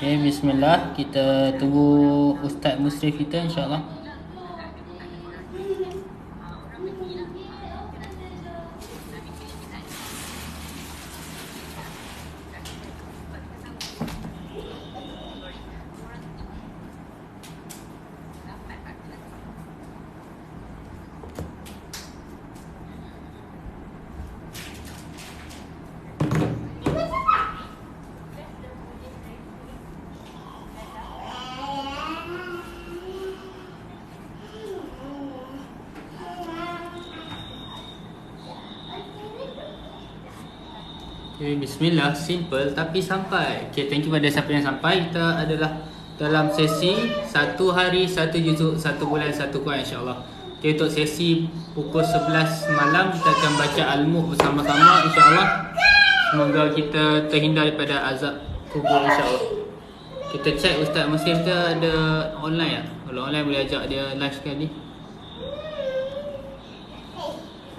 Okay, bismillah. Kita tunggu Ustaz Musrif kita, insyaAllah. Okay, bismillah. Simple tapi sampai. Okay, thank you pada siapa yang sampai. Kita adalah dalam sesi 1 hari 1 juzuk 1 bulan 1 Quran, insyaAllah. Okay, untuk sesi pukul 11 malam kita akan baca Al-Mulk bersama-sama, insyaAllah. Semoga kita terhindar daripada azab kubur, insyaAllah. Kita check Ustaz Muslim kita ada online tak? Kalau online boleh ajak dia live sekali.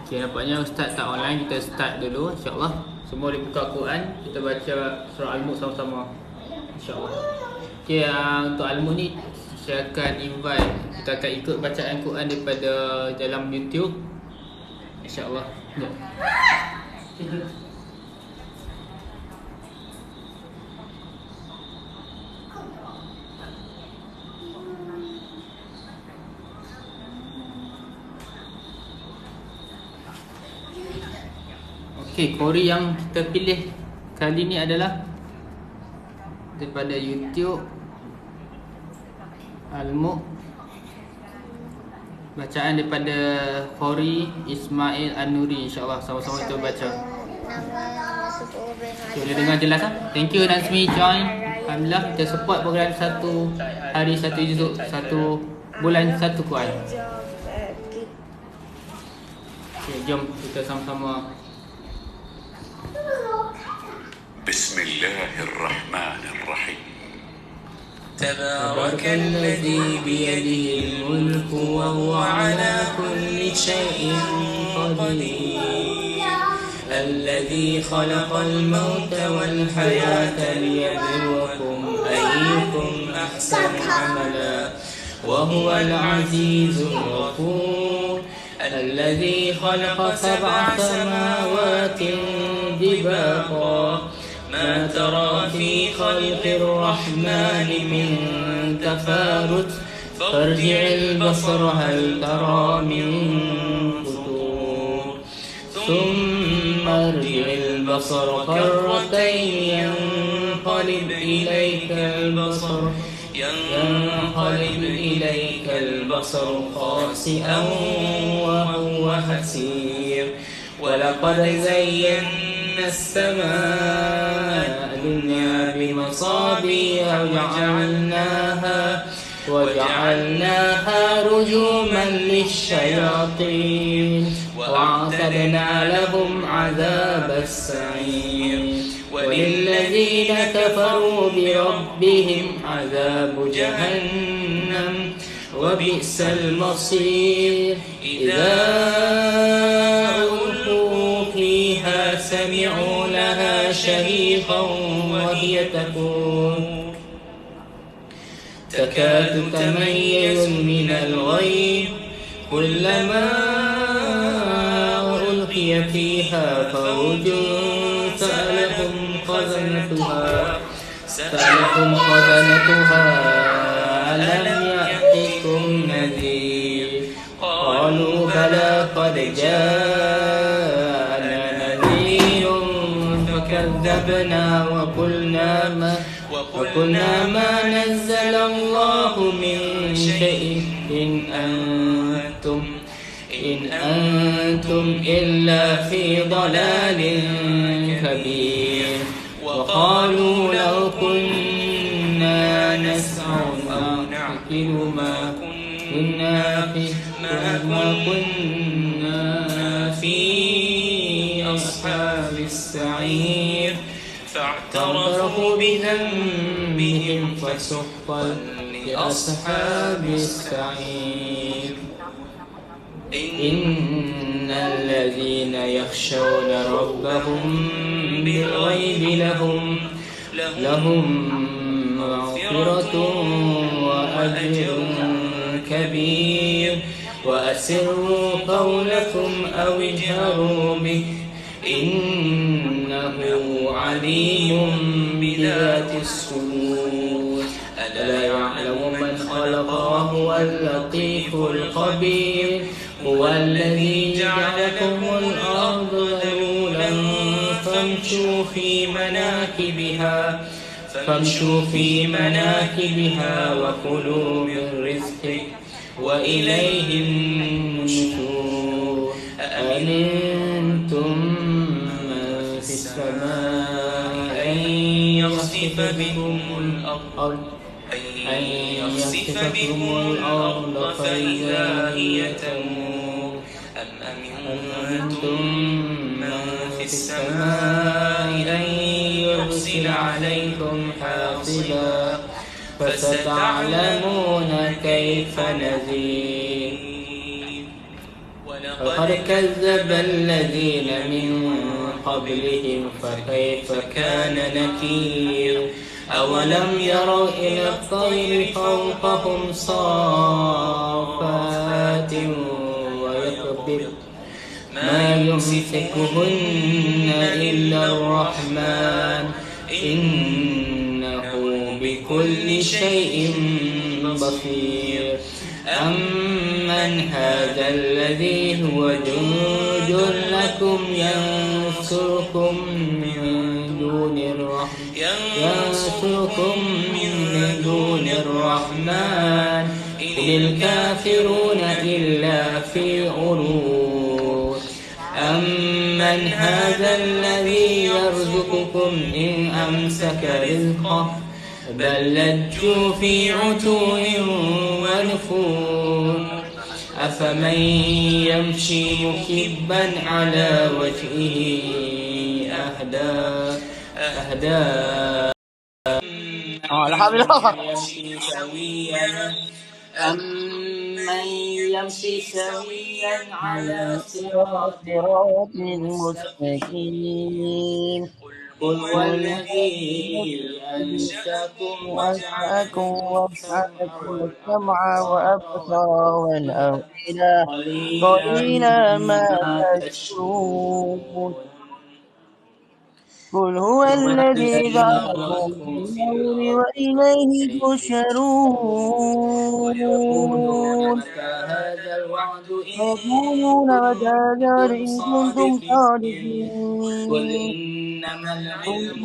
Okay, nampaknya Ustaz tak online. Kita start dulu, insyaAllah. Semua boleh buka Quran. Kita baca surah Al-Mulk sama-sama, insyaAllah. Okay, untuk Al-Mulk ni saya akan invite, kita akan ikut bacaan Quran daripada dalam YouTube, insyaAllah. Okay, Qori yang kita pilih kali ni adalah daripada YouTube Al-Mulk. Bacaan daripada Qori Ismail An-Nuri, insyaAllah. Sama-sama kita baca. Okay, boleh dengar jelas tak? Thank you Nazmi join. Alhamdulillah kita support program 1 hari 1 juzuk 1 bulan 1 Quran. Okay, jom kita sama-sama. بسم الله الرحمن الرحيم تبارك الذي بيده الملك وهو على كل شيء قدير الذي خلق الموت والحياة ليبلوكم أيكم أحسن عملا وهو العزيز الغفور الذي خلق 7 سماوات طباقا ما ترى في خلق الرحمن من تفاوت فارجع البصر هل ترى من فطور ثم ارجع البصر كرتين ينقلب إليك البصر خاسئا وهو حسير ولقد زينا السماء الدنيا بمصابيح وجعلناها رجوما للشياطين وأعتدنا لهم عذاب السعير وللذين كفروا بربهم عذاب جهنم وبئس المصير إذا ألقوا فيها سمعوا لها شهيقا وهي تكاد تميز من الغيظ كلما ألقي فيها فوج سألهم خزنتها ألم يأتكم نذير قالوا بلى قد جاءنا نذير فكذبنا وقلنا ما نزل الله من شيء إن أنتم إلا في ضلال كبير وقالوا لو كنا نسمع أو نعقل ما كنا في أصحاب السعير فاعترفوا بذنبهم فسحقا لأصحاب السعير إن الذين يخشون ربهم بالغيب لهم مغفرة وأجر كبير وأسروا قولكم أو اجهروا به إنه عليم بذات الصدور ألا يعلم من خلق وهو اللطيف الخبير هو الذي جعلكم الأرض ذلولا فامشوا في مناكبها وكلوا من رزقه وإليه النشور أأمنتم من في السماء أن يخسف بكم الأرض فإذا هي تمور أم أمنتم من في السماء أن يرسل عليكم حاصبا فستعلمون كيف نذير وقد كذب الذين من قبلهم فكيف كان نكير أولم يروا إلى الطير فوقهم صافات ويقبض ما يمسكهن إلا الرحمن إنه بكل شيء بصير أمن هذا الذي هو جند لكم ينصركم من دون الرحمن إن الكافرون إلا في غرور أمن هذا الذي يرزقكم إن أمسك رزقه بل لجوا في عتو ونفور أفمن يمشي مكبا على وجهه أهدى أمن يمشي سويا على صراط مستقيم قل هو الذي أنشأكم وجعلكم السمع وأبصار والأفئدة قليلا ما تشكرون قل هو الذي جعلكم في النور وإليه تحشرون يقولون متى هذا إن كنتم صادقين قل إنما علم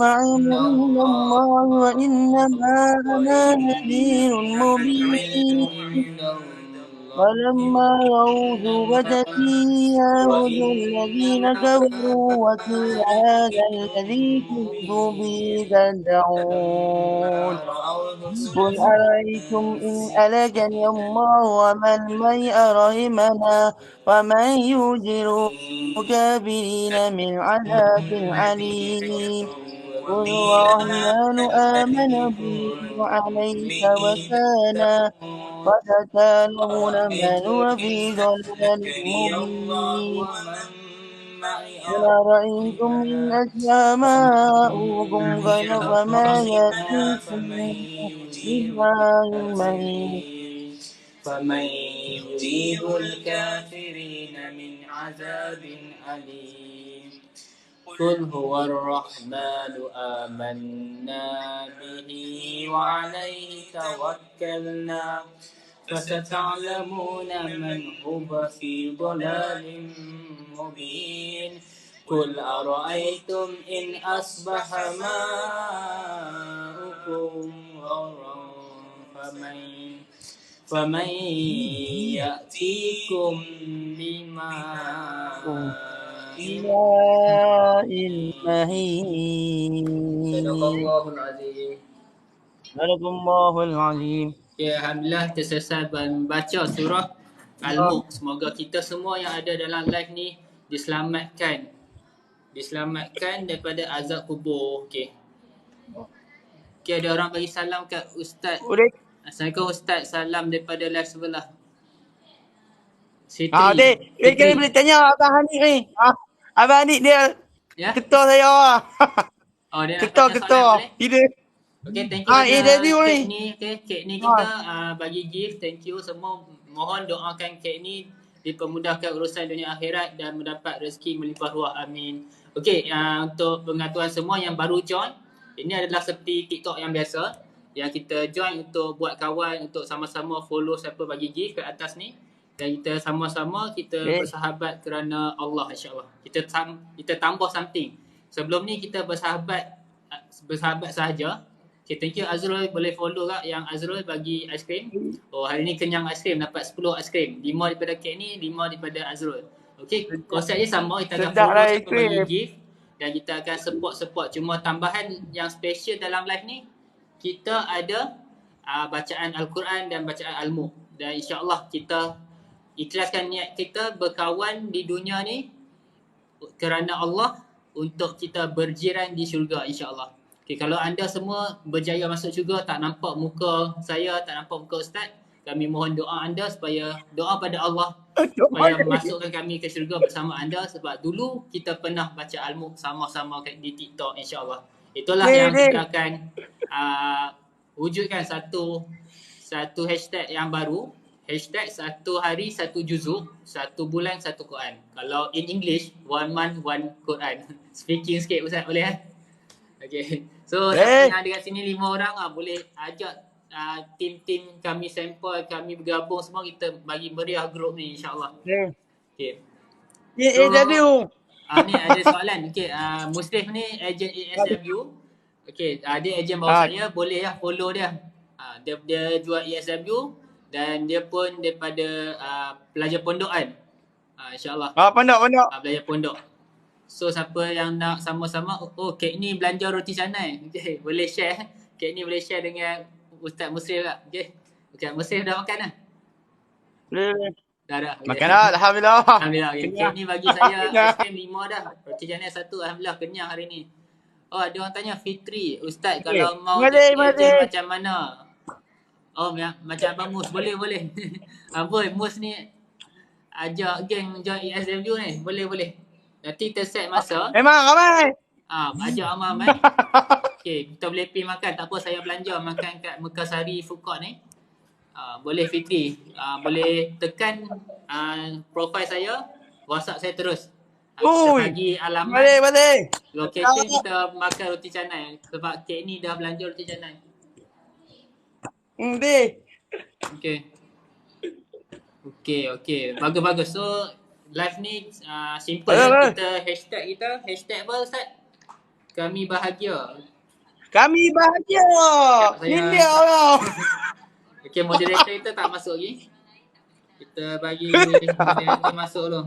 عند الله وإنما أنا نذير مبين فلما رأوا زبدتي يعود الذين كفروا وقيل هذا الذي كنتم به تدعون قل أرأيتم إن ألجني الله ومن معي رحمنا ومن يجر الكافرين من عذاب عليم قل الرحمن آمن به وعليه توكلنا وستعلمون من هو في ضلال مبين قل أرأيتم إن أصبح ماؤكم غير فما يأتيكم من ماء مهين فمن يجيب الكافرين من عذاب أليم قل هو الرحمن آمنا به وعليه توكلنا فستعلمون من هو في ضلال مبين قل أرأيتم إن أصبح ماؤكم غورا فمن يأتيكم بماء المهين صدق الله العظيم. صدق الله العظيم. Ya, Alhamdulillah terselesai membaca surah Al-Mulk. Semoga kita semua yang ada dalam live ni diselamatkan daripada azab kubur. Okey. Okey, ada orang bagi salam kat Ustaz. Assalamualaikum Ustaz, salam daripada live sebelah. Siti. Dia boleh tanya Abang Hanif ni. Abang Hanif dia ketua saya. Oh, dia nak ketua. Tidak. Okay, thank you pada Daddy kek ni. ni. Okay, kek ni kita bagi gift. Thank you semua. Mohon doakan kek ni dipermudahkan urusan dunia akhirat dan mendapat rezeki melimpah ruah. Amin. Okay, untuk pengetahuan semua yang baru join, ini adalah seperti TikTok yang biasa yang kita join untuk buat kawan, untuk sama-sama follow siapa bagi gift kat atas ni. Dan kita sama-sama kita bersahabat kerana Allah, insyaAllah. Kita tambah something. Sebelum ni kita bersahabat sahaja. Okay, thank you Azrul, boleh follow kak yang Azrul bagi aiskrim. Oh, hari ni kenyang aiskrim, dapat 10 aiskrim. 5 daripada kek ni, 5 daripada Azrul. Okay, konsep dia sama, kita akan Sedap follow lah siapa bagi aiskrim. gift. Dan kita akan support. Cuma tambahan yang special dalam live ni, kita ada bacaan Al-Quran dan bacaan Al-Mu. Dan insyaAllah kita ikhlaskan niat kita berkawan di dunia ni kerana Allah, untuk kita berjiran di syurga insyaAllah. Okay, kalau anda semua berjaya masuk syurga, tak nampak muka saya, tak nampak muka Ustaz, kami mohon doa anda supaya doa pada Allah supaya masukkan kami ke syurga bersama anda, sebab dulu kita pernah baca Al-Mu sama-sama di TikTok insyaAllah. Itulah yang kita akan wujudkan satu hashtag yang baru. Hashtag 1 hari 1 juzuk, 1 bulan 1 Quran. Kalau in English, 1 month 1 Quran. Speaking sikit Ustaz, boleh kan? Okay. So, siapa yang ada kat sini 5 orang boleh ajak tim-tim kami sampel, kami bergabung semua, kita bagi meriah grup ni insyaAllah. Okay. So, ni ada soalan. Okay, Muslim ni ejen ESW. Okay, dia ejen bawah saya, boleh lah follow dia. Dia jual ESW. Dan dia pun daripada pelajar pondokan. InsyaAllah. Pondok. Pelajar pondok. So siapa yang nak sama-sama, kek ni belanja roti canai. Okay, boleh share. Kek ni boleh share dengan Ustaz Muslim tak? Okay. Ustaz Muslim dah makan dah? Dah. Makan dah, Alhamdulillah. Alhamdulillah. Okay. Kek ni bagi saya aiskrim 5 dah. Roti canai 1, Alhamdulillah kenyang hari ni. Oh, ada orang tanya Fitri, Ustaz kalau mau ejen macam mana? Oh, macam Abang Mus, boleh. Boy, Mus ni ajak geng join ESW ni, boleh. Nanti kita set masa. Memang ramai. Ajak Ahmad. Okay, kita boleh pergi makan, tak apa saya belanja makan kat Mekasari Food Court ni. Boleh Fitri, boleh tekan profile saya, WhatsApp saya terus. Kita bagi alamat. Boleh. Location kita makan roti canai, sebab kek ni dah belanja roti canai. Okay. Bagus. So live ni simple. Kita hashtag apa Ustaz? Kami bahagia. Ini Allah. Okay, moderator kita tak masuk lagi. Kita bagi moderator masuk dulu.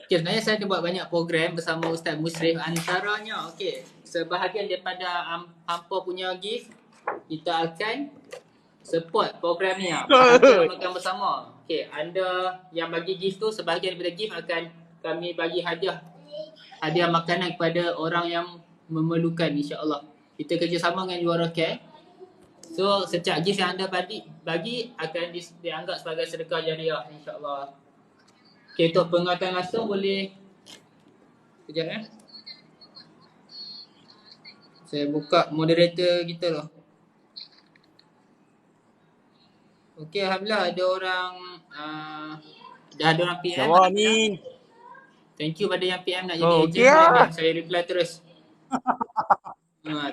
Okay, sebenarnya saya ada buat banyak program bersama Ustaz Muslim. Antaranya, sebahagian daripada hampa punya gift, kita akan support program ni. Kita makan bersama. Okay, anda yang bagi gift tu, sebahagian daripada gift akan kami bagi hadiah makanan kepada orang yang memerlukan insyaAllah. Kita kerjasama dengan Juara Care. So, setiap gift yang anda bagi akan dianggap sebagai sedekah jariah insyaAllah. Okay, untuk pengetahuan langsung boleh sekejap saya buka moderator kita tu. Okay, Alhamdulillah ada orang dah ada orang PM. Siapa ni? Thank you pada yang PM nak jadi ejen. Saya reply terus.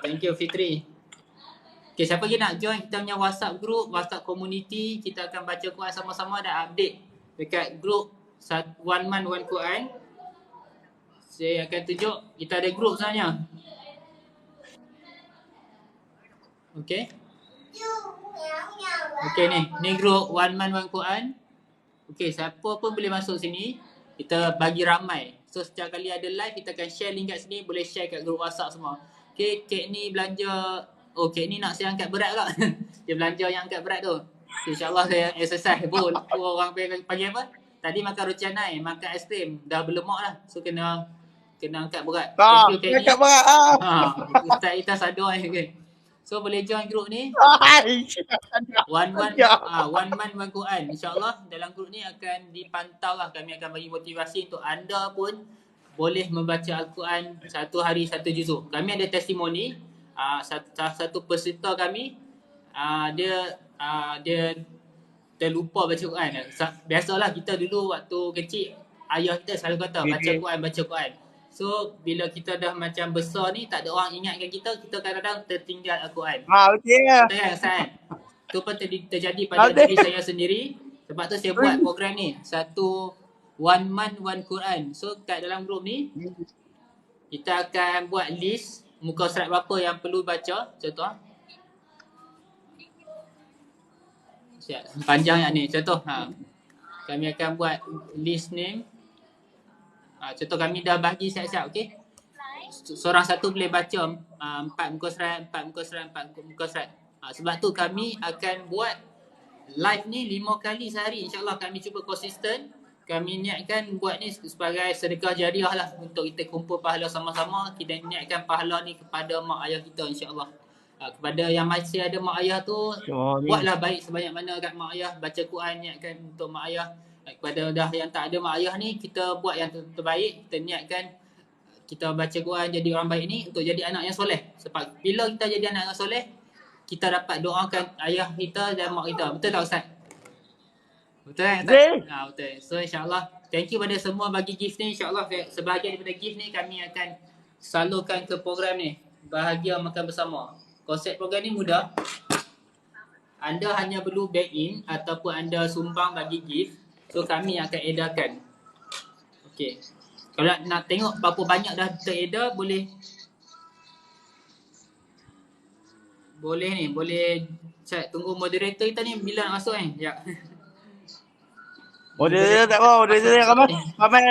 Thank you Fitri. Okay, siapa lagi nak join kita punya WhatsApp group, WhatsApp community, kita akan baca Quran sama-sama dan update dekat group 1 month 1 Quran. Saya akan tunjuk, kita ada group sebenarnya. Okay. Okay, ni group 1 month 1 Quran. Okay, siapa pun boleh masuk sini. Kita bagi ramai. So setiap kali ada live, kita akan share link kat sini. Boleh share kat group WhatsApp semua. Okay, kek ni belanja. Kek ni nak saya angkat berat tak? Dia belanja yang angkat berat tu. InsyaAllah saya exercise pun. Orang panggil apa? Tadi makan roti canai, makan aiskrim. Dah berlemak lah. So kena angkat berat. Angkat berat. Ustaz kita sadar okay. So boleh join group ni. 1 month 1 Quran. InsyaAllah dalam group ni akan dipantau lah. Kami akan bagi motivasi untuk anda pun boleh membaca Al-Quran 1 hari 1 juzuk. Kami ada testimoni. salah satu peserta kami dia terlupa baca Quran. Biasalah kita dulu waktu kecil ayah kita selalu kata baca Quran, baca Quran. So bila kita dah macam besar ni tak ada orang ingatkan kita kadang-kadang tertinggal Al-Quran. Betul lah. Betul kan Ustaz? Tu pun terjadi pada diri saya sendiri. Sebab tu saya buat program ni. Satu one month one Quran. So kat dalam grup ni kita akan buat list muka surat berapa yang perlu baca. Contoh panjang yang ni. Contoh kami akan buat list name. Contoh kami dah bagi siap-siap, okey? Seorang satu boleh baca 4 muka surat, 4 muka surat, 4 muka surat. Sebab tu kami akan buat live ni 5 kali sehari. InsyaAllah kami cuba konsisten. Kami niatkan buat ni sebagai sedekah jariah lah untuk kita kumpul pahala sama-sama. Kita niatkan pahala ni kepada mak ayah kita insyaAllah. Kepada yang masih ada mak ayah tu, buatlah baik sebanyak mana kat mak ayah. Baca Quran, niatkan untuk mak ayah. Kepada dah yang tak ada mak ayah ni, kita buat yang terbaik. Kita niatkan kita baca Quran jadi orang baik ni untuk jadi anak yang soleh. Sebab bila kita jadi anak yang soleh, kita dapat doakan ayah kita dan mak kita. Betul tak Ustaz? Betul kan Ustaz? Betul. So insyaAllah, thank you pada semua bagi gift ni. InsyaAllah sebahagian daripada gift ni kami akan salurkan ke program ni. Bahagia makan bersama. Konsep program ni mudah. Anda hanya perlu back in ataupun anda sumbang bagi gift. So kami akan edarkan. Okay. Kalau nak tengok berapa banyak dah teredar, boleh chat tunggu moderator kita ni bila nak masuk kan? Ya. Moderator tak apa, moderator ramai. Ramai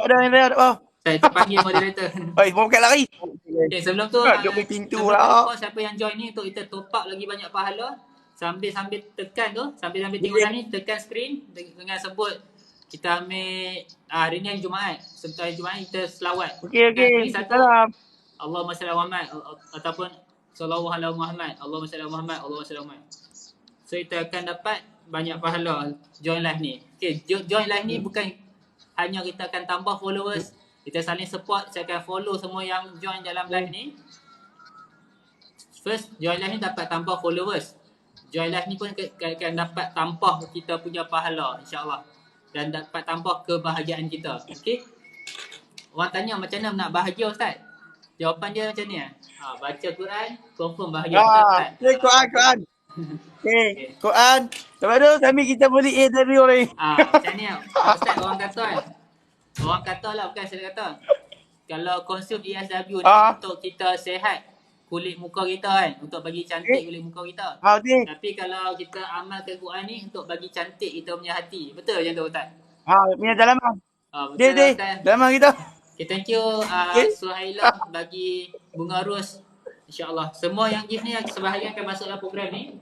ada yang tak apa. Saya terpanggil moderator. Oi, mau buka lari. Okay, sebelum tu duk pintu lah. Siapa yang join ni untuk kita top up lagi banyak pahala. Sambil tekan tu, sambil tengok dah ni, tekan screen dengan sebut kita ambil hari ni hari Jumaat. Sebentar hari Jumaat kita selawat. Okey. Salam. Allahumma salli ala Muhammad ataupun sallallahu alaihi Muhammad. Allahumma salli ala Muhammad, Allahumma salli ala Muhammad. So kita akan dapat banyak pahala join live ni. Okey, join live ni bukan hanya kita akan tambah followers, kita saling support. Saya akan follow semua yang join dalam live ni. First, join live ni dapat tambah followers. Join live ni pun akan dapat tambah kita punya pahala insyaAllah. Dan dapat tambah kebahagiaan kita. Okey? Orang tanya macam mana nak bahagia Ustaz? Jawapan dia macam ni. Baca Quran, confirm bahagia Ustaz. Quran. Okey, Quran. Lepas tu kami kita boleh interview ni. Macam ni Ustaz, orang kata kan. Orang kata lah, bukan saya kata. Kalau konsum ESW ni untuk kita sihat kulit muka kita kan, untuk bagi cantik kulit muka kita. Tapi kalau kita amalkan Quran ni untuk bagi cantik kita punya hati. Betul macam tu Ustaz? Punya dalaman. Betul dalaman kita. Okay, thank you Suhailah bagi bunga ros. InsyaAllah. Semua yang gift ni sebahagian akan masuk dalam program ni.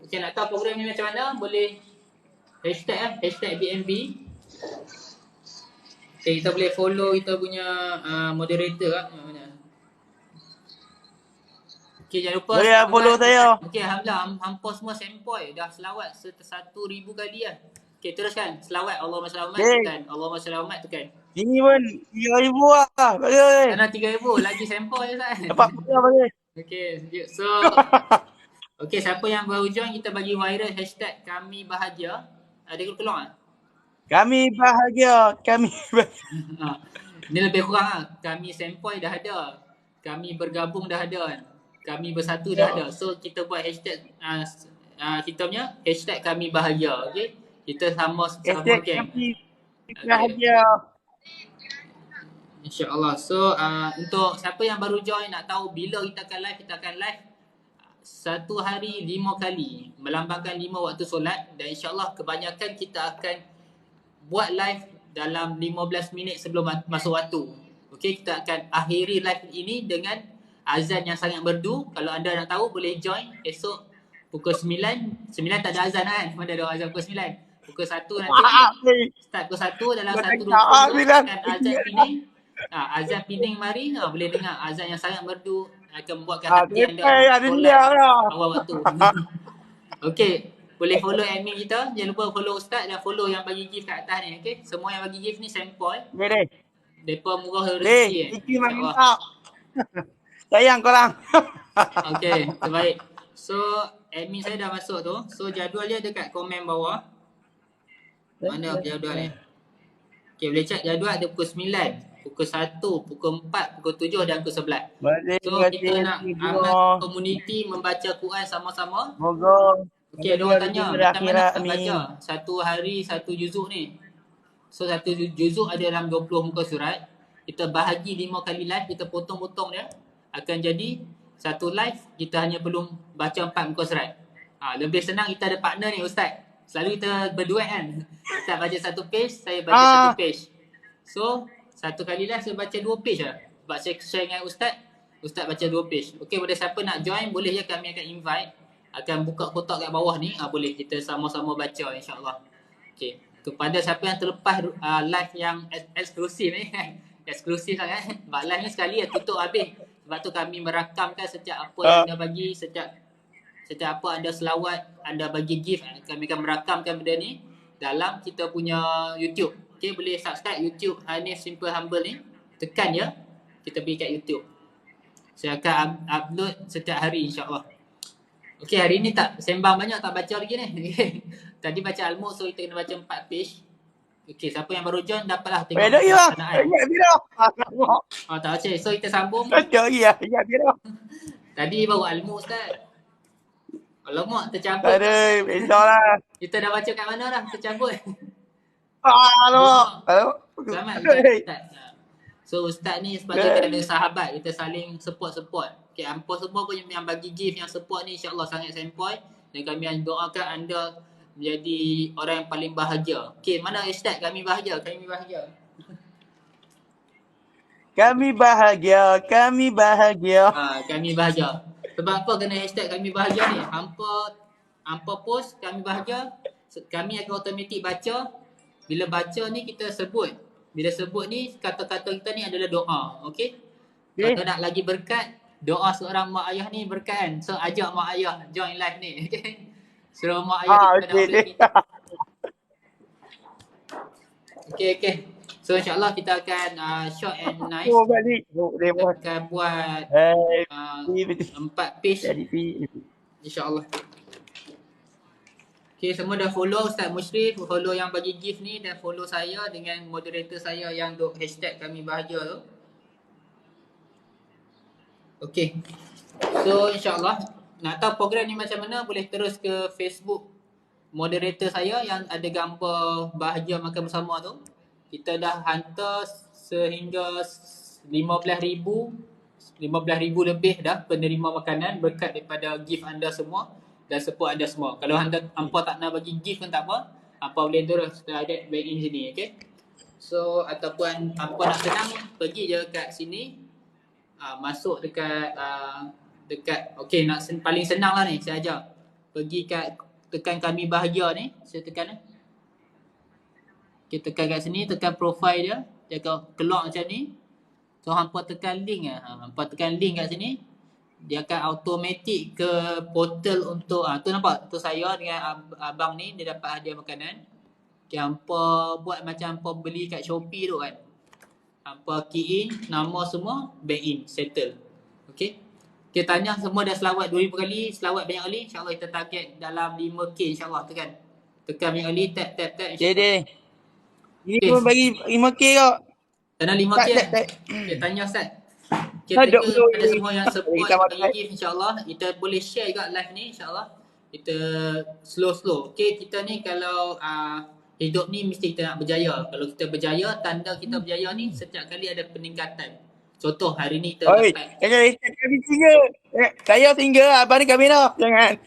Okay, nak tahu program ni macam mana? Boleh hashtag BNB. Okay, kita boleh follow kita punya moderator lah. Okay, jangan lupa boleh follow saya. Okay, alhamdulillah hampa semua sempoi dah selawat 1,000 kali lah. Okay, teruskan selawat Allahumma salli ala Muhammad tekan. Allahumma salli ala Muhammad tekan. Ini pun 3,000 lah. Bagi. Sana 3,000 lagi sempoi je Ustaz. Dapat bagi. Okay, so okay, siapa yang baru join kita bagi viral hashtag kami bahagia. Ada keluar tak? Kami bahagia, kami bahagia. Ni lebih kurang lah. Kami sempoi dah ada. Kami bergabung dah ada kan. Kami bersatu dah ada. So kita buat hashtag kita punya hashtag kami bahagia. Okay. Kita sama hashtag geng. Kami bahagia. InsyaAllah. So untuk siapa yang baru join nak tahu bila kita akan live satu hari 5 kali. Melambangkan 5 waktu solat. Dan insyaAllah kebanyakan kita akan buat live dalam 15 minit sebelum masuk waktu. Okay, kita akan akhiri live ini dengan azan yang sangat merdu. Kalau anda nak tahu boleh join esok pukul 9 tak ada azan kan? Mana ada azan pukul 9. Pukul 1 nanti start pukul 1 dalam 1.20 akan azan pining. Azan pining mari boleh dengar azan yang sangat merdu akan membuatkan hati anda awal waktu. Okay, boleh follow admin kita. Jangan lupa follow Ustaz dan follow yang bagi gift kat atas ni. Okay, semua yang bagi gift ni sampel. Boleh. Mereka murah rezeki Iki mantap. Sayang korang. Okay, terbaik. So, admin saya dah masuk tu. So, jadual dia dekat komen bawah. Mana jadual ni? Okay, boleh check jadual ada pukul 9, pukul 1, pukul 4, pukul 7 dan pukul 11. So, kita nak amat komuniti membaca Quran sama-sama. Moga. Okay, dia orang tanya macam mana nak baca satu hari satu juzuk ni. So, satu juzuk ada dalam 20 muka surat. Kita bahagi 5 kali live, kita potong-potong dia. Akan jadi satu live, kita hanya perlu baca 4 muka surat. Lebih senang kita ada partner ni Ustaz. Selalu kita berduet kan. Ustaz baca satu page, saya baca satu page. So, satu kali live saya baca 2 page lah. Sebab saya share dengan Ustaz, Ustaz baca 2 page. Okay, pada siapa nak join, boleh je kami akan invite. Akan buka kotak kat bawah ni, boleh kita sama-sama baca insyaAllah. Okay, kepada siapa yang terlepas live yang eksklusif ni, eksklusif sangat. Sebab live ni sekali tutup habis. Sebab tu kami merakamkan setiap apa yang anda bagi, setiap apa anda selawat, anda bagi gift, kami akan merakamkan benda ni dalam kita punya YouTube. Okay, boleh subscribe YouTube Hanif Simple Humble ni. Tekan je, kita pergi kat YouTube. Saya akan upload setiap hari insyaAllah. Okay, hari ni tak sembang banyak, tak baca lagi ni. Tadi baca Al-Mulk, so kita kena baca 4 page. Okay, siapa yang baru join dapatlah tengok pelaksanaan. Tak baca, so kita sambung. Tadi baru Al-Mulk Ustaz. Alamak, tercampur. Aduh, besoklah. Kita dah baca kat mana dah, tercampur. Alamak. Selamat Ustaz. So Ustaz ni sepatutnya ada sahabat, kita saling support. Okay, hampa semua pun yang bagi gift, yang support ni insyaAllah sangat sempoi. Dan kami doakan anda menjadi orang yang paling bahagia. Okay, mana Ustaz? Kami bahagia. Kami bahagia. Kami bahagia. Sebab apa kena hashtag kami bahagia ni? Hampa post kami bahagia, kami akan automatik baca. Bila baca ni kita sebut. Bila sebut ni kata-kata kita ni adalah doa. Okay? Kalau nak lagi berkat, doa seorang mak ayah ni berkat kan. So ajak mak ayah join live ni. Okay? Suruh mak ayah kita. Okay. So insyaAllah kita akan short and nice. Kita akan buat 4 page insyaAllah. Okay, semua dah follow Ustaz Mushrif, follow yang bagi gift ni, dan follow saya dengan moderator saya yang duk hashtag kami bahagia tu. Okay, so insyaAllah nak tahu program ni macam mana, boleh terus ke Facebook moderator saya yang ada gambar bahagia makan bersama tu. Kita dah hantar sehingga 15,000 lebih dah penerima makanan berkat daripada gift anda semua dan support anda semua. Kalau hampa tak nak bagi gift pun tak apa, hampa boleh terus direct back in sini, okay? So ataupun hampa nak senang, pergi je kat sini, masuk dekat okay, nak paling senang lah ni saya ajar. Pergi kat tekan kami bahagia ni, saya tekan kita tekan kat sini, tekan profile dia, dia akan keluar macam ni. So hampa tekan link hampa tekan link kat sini, dia akan automatik ke portal untuk tu nampak tu saya dengan abang ni, dia dapat hadiah makanan. Okay, hampa buat macam hampa beli kat Shopee tu kan. Hampa key in nama semua, back in, settle. Okay. Okay, tanya semua dah selawat 2,000 kali, selawat banyak kali, insyaAllah kita target dalam 5k insyaAllah. Tekan banyak kali, tap insyaAllah. Ini pun bagi 5k kok. Tanah 5k Okay, tanya Ustaz. Kita ada semua yang support bagi gift insyaAllah. Kita boleh share juga live ni insyaAllah. Kita slow. Okay, kita ni kalau hidup ni mesti kita nak berjaya. Kalau kita berjaya, tanda kita berjaya ni setiap kali ada peningkatan. Contoh hari ni kita dapat. Jangan kami single. Saya single, abang ni kamera. Jangan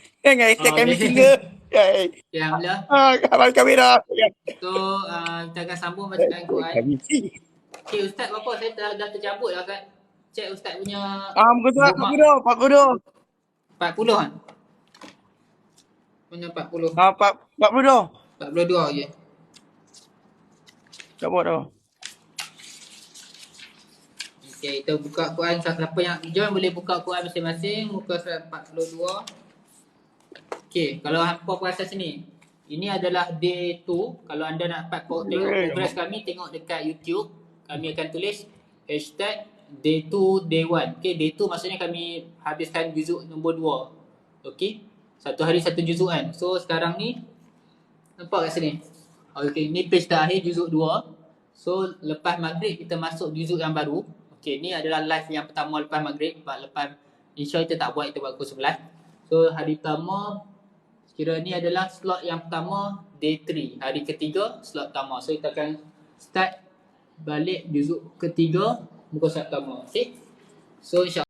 kami single. Ya, alhamdulillah. Abang kamera. So, kita akan sambung bacaan Quran. Okay, Ustaz berapa? Saya dah tercabut dah kan. Cek Ustaz punya muka surat 40 kan? Punya 40. 42. 42 je. Tak buat dah. Okay, kita buka Quran. Siapa yang join boleh buka Quran masing-masing. Muka surat 42. Okay, kalau hampa perasan sini. Ini adalah day 2. Kalau anda nak tengok progress kami, tengok dekat YouTube. Kami akan tulis hashtag day 2, day 1. Okay, day 2 maksudnya kami habiskan juzuk nombor 2. Okay, satu hari satu juzuk kan. So sekarang ni nampak kat sini. Okay, ni page terakhir juzuk 2. So lepas maghrib kita masuk juzuk yang baru. Okay, ni adalah live yang pertama lepas maghrib. Lepas insya kita tak buat, kita buat pukul 11. So hari pertama, kira ni adalah slot yang pertama day 3. Hari ketiga slot pertama. So kita akan start balik juzuk ketiga muka surat pertama. Okay, so insyaAllah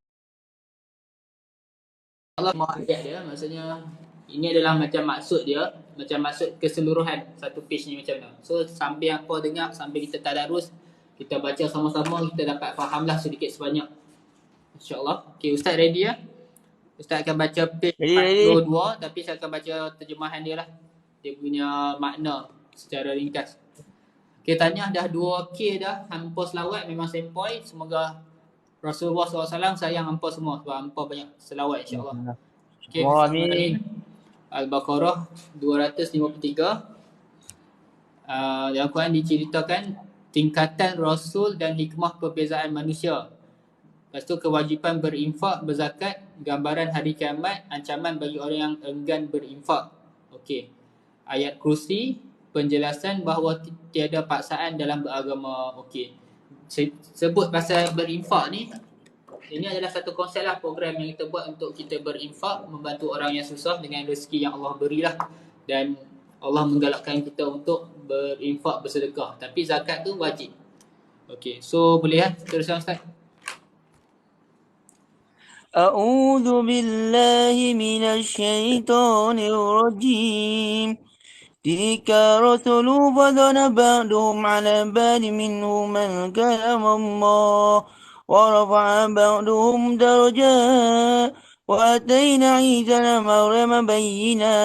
mau ayat dia, maksudnya ini adalah macam maksud dia, macam maksud keseluruhan satu page ni macam mana. So sambil apa dengar, sambil kita tadarus, kita baca sama-sama, kita dapat fahamlah sedikit sebanyak, insyaAllah. Okay, Ustaz ready ya? Ustaz akan baca page 42, tapi saya akan baca terjemahan dia lah, dia punya makna secara ringkas. Okay, tanya dah 2K dah, hampa selawat memang sempoi. Semoga Rasulullah SAW sayang hampa semua sebab hampa banyak selawat insyaAllah. Okay, Amin. Al-Baqarah 253. Dalam Quran diceritakan tingkatan Rasul dan hikmah perbezaan manusia. Lepas tu kewajipan berinfak, berzakat, gambaran hari kiamat, ancaman bagi orang yang enggan berinfak. Okey. Ayat kursi, penjelasan bahawa tiada paksaan dalam beragama. Okey. Sebut pasal berinfak ni, ini adalah satu konsep lah, program yang kita buat untuk kita berinfak, membantu orang yang susah dengan rezeki yang Allah berilah. Dan Allah menggalakkan kita untuk berinfak, bersedekah. Tapi zakat tu wajib. Okey, so boleh teruskan Ustaz. أعوذ بالله من الشيطان الرجيم تلك رسل فضل بعضهم على بعض منهم من كلم الله ورفع بعضهم درجات وآتينا عيسى ابن مريم بينا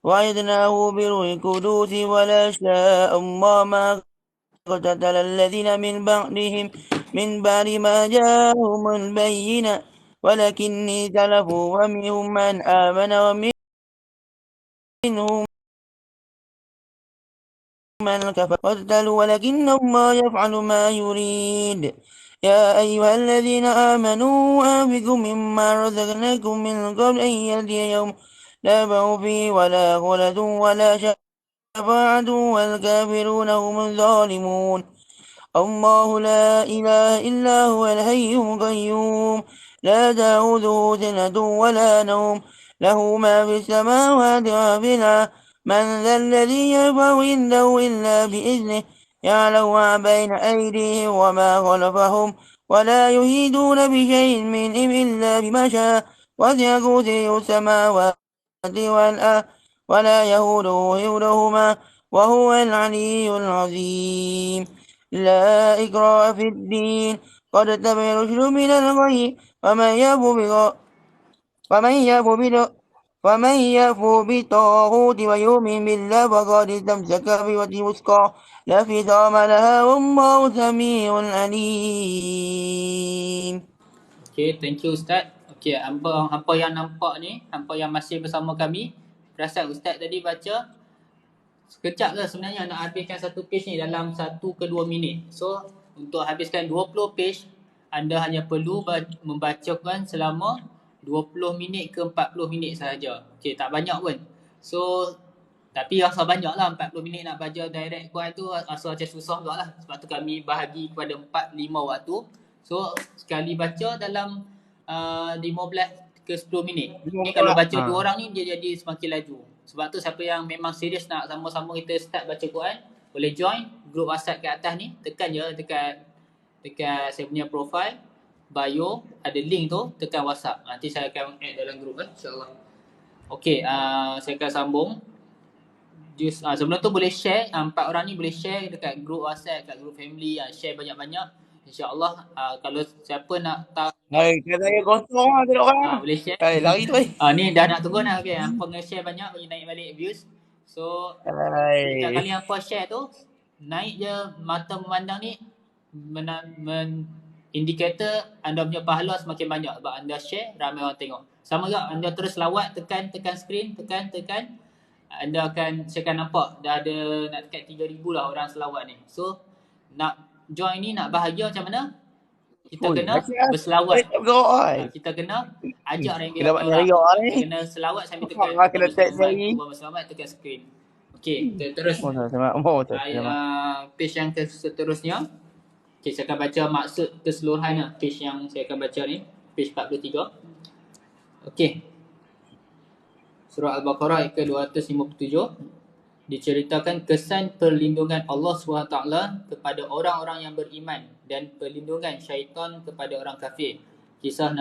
وأيدناه بروح القدس ولا شاء الله ما قتل الذين من بعدهم من بعد ما جاءهم البينة ولكن اختلفوا ومنهم من آمن ومنهم من كفر قتلوا ولكن الله يفعل ما يريد يا أيها الذين آمنوا أنفقوا مما رزقناكم من قبل أن يأتي يوم لا بيع فيه ولا خلة ولا شفاعة والكافرون هم الظالمون الله لا إله إلا هو الحي القيوم لا تأخذه سنة ولا نوم له ما في السماوات وفي الأرض من ذا الذي يشفع عنده إلا بإذنه يعلم ما بين أيديهم وما خلفهم ولا يحيطون بشيء من علمه إلا بما شاء وسع كرسيه السماوات والأرض ولا يئوده حفظهما وهو العلي العظيم لا إكراه في الدين قد تبين الرشد من الغي ومن يكفر بالطاغوت ويؤمن بالله فقد استمسك بالعروة الوثقى لا انفصام لها والله سميع عليم. Okay, thank you Ustaz. Okay, hampa yang nampak ni, hampa yang masih bersama kami, perasan Ustaz tadi baca sekejap lah sebenarnya nak habiskan satu page ni dalam 1 ke 2 minit. So, untuk habiskan 20 page, anda hanya perlu membaca Quran selama 20 minit ke 40 minit sahaja. Okay, tak banyak pun. So, tapi rasa banyak lah 40 minit nak baca direct Quran tu, rasa macam susah juga lah. Sebab tu kami bahagi kepada 4-5 waktu. So, sekali baca dalam 15 ke 10 minit. Okay, kalau baca 2 orang ni, dia jadi semakin laju. Sebab tu siapa yang memang serius nak sama-sama kita start baca Quran, boleh join group WhatsApp kat atas ni. Tekan je dekat saya punya profile, bio, ada link tu, tekan WhatsApp. Nanti saya akan add dalam group insyaAllah. Okay, saya akan sambung. Sebelum tu boleh share, 4 orang ni boleh share dekat group WhatsApp, kat group family, share banyak-banyak. InsyaAllah kalau siapa nak tahu. Hai, saya kosong lah tengok orang. Boleh share. Hai, lari tu ni dah nak turun lah. Okay, hampa nge-share banyak, bagi naik balik views. So, setiap kali hampa share tu, naik je mata memandang ni, indikator anda punya pahala semakin banyak. Sebab anda share, ramai orang tengok. Sama juga, anda terus lawat, tekan screen, tekan. Anda saya akan nampak, dah ada nak dekat 3,000 lah orang selawat ni. So, nak join ni, nak bahagia macam mana? Kita Oi, kena baca. berselawat. Tak bergerak ai. Kita kena ajak orang yang Kena buat orang. riak Kita ni. kena selawat sambil tekan Kena tag sehari. selamat tekan skrin. Okey, terus page yang seterusnya. Okey, saya akan baca maksud keseluruhan page yang saya akan baca ni, page 43. Okey. Surah Al-Baqarah ayat ke-257 diceritakan kesan perlindungan Allah SWT kepada orang-orang yang beriman dan perlindungan syaitan kepada orang kafir. Kisah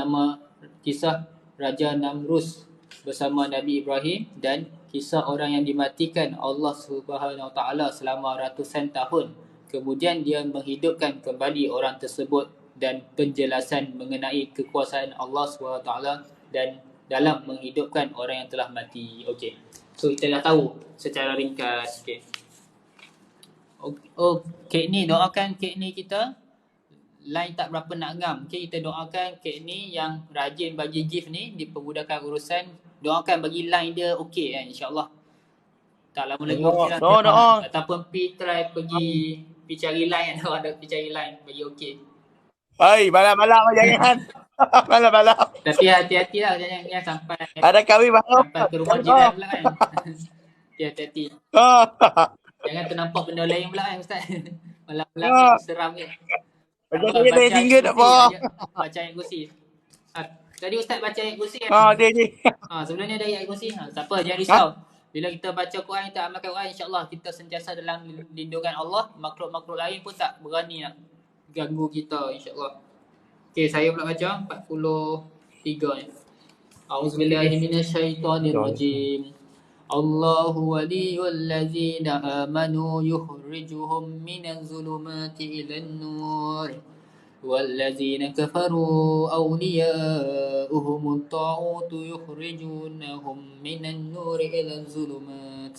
Raja Namrus bersama Nabi Ibrahim dan kisah orang yang dimatikan Allah SWT selama ratusan tahun. Kemudian dia menghidupkan kembali orang tersebut dan penjelasan mengenai kekuasaan Allah SWT dan dalam menghidupkan orang yang telah mati. Okey. So kita dah tahu secara ringkas. Okey. Kek ni doakan kek ni kita line tak berapa nak ngam. Okey, kita doakan kek ni yang rajin bagi gift ni dipermudahkan urusan. Doakan bagi line dia okey kan, insya-Allah. Tak lama lagi doa. Ataupun pergi cari line kan. Ada pergi cari line bagi okey. Hai, malam-malam jangan. Malam-malam. Tapi hati-hati lah jangan sampai ada kahwin malam. Sampai ke rumah jiran pula kan. Hati-hati. Jangan ternampak benda lain pula kan Ustaz. Malam-malam seram ke. Baca saya tak tinggal tak apa. Baca ayat kursi. Tadi Ustaz baca ayat kursi kan? Dia. Sebelum ni ada ayat kursi. Siapa jangan risau. Bila kita baca Quran, kita amalkan Quran, insya-Allah kita sentiasa dalam lindungan Allah. Makhluk-makhluk lain pun tak berani nak ganggu kita, insya-Allah. Okey, saya pula baca 43 ni. A'udzubillahi minasyaitonirrajim. Allahu waliyul ladzina amanu yukhrijuhum minaz zulumati ilan nur. والذين كفروا أولياؤهم الطاغوت يخرجونهم من النور إلى الظلمات